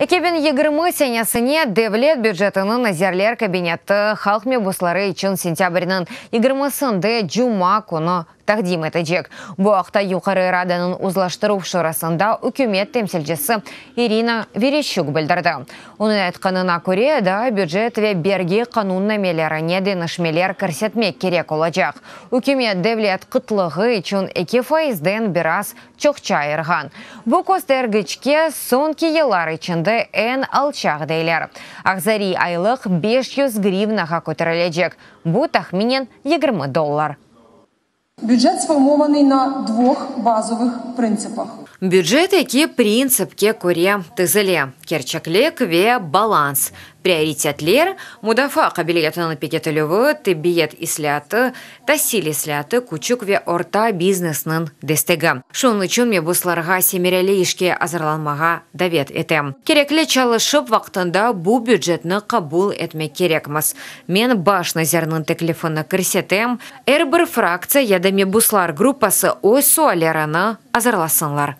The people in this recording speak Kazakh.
2020 сенесіне девлет бюджетінің әзерлер кабинеті халық мебуслары үшін сентябрінің 20-сында жума күні тақдим етecek. Bu haqda Yuqarı Radanın uzlaştırу şurasında hükümet temsilcisi Irina Vereshchuk bildirdi. Onun aytqanına göre da bюджет ve vergi qanunnamelerine denişmeler көрсетmek gerek olacak. Hükümet devlet kıtlığı için 2%'den biraz çokça ayırgan. Bu göstergeçke sonki yıllar içinde en alçak deyler. Agzari aylık 500 grivnaga көтерілecek. Bu tahminen $20. Бюджет сформований на двох базових принципах. Бюджет, які принципке көре тізілі. Керчеклік ве баланс. Приоритетлер мудафа қабілетінің пекетілігі, тибиет исляты, тасил исляты, күчік ве орта бизнесінің дестегі. Шон үшін мебусларға семерелі ішке азырланмаға давет етем. Кереклі чалышып вақтында бұл бюджетні қабул етмек керекміз. Мен баш назерінің теклифіні кірсетем, әрбір фракция яда мебуслар группасы ой суалераны азырласынлар.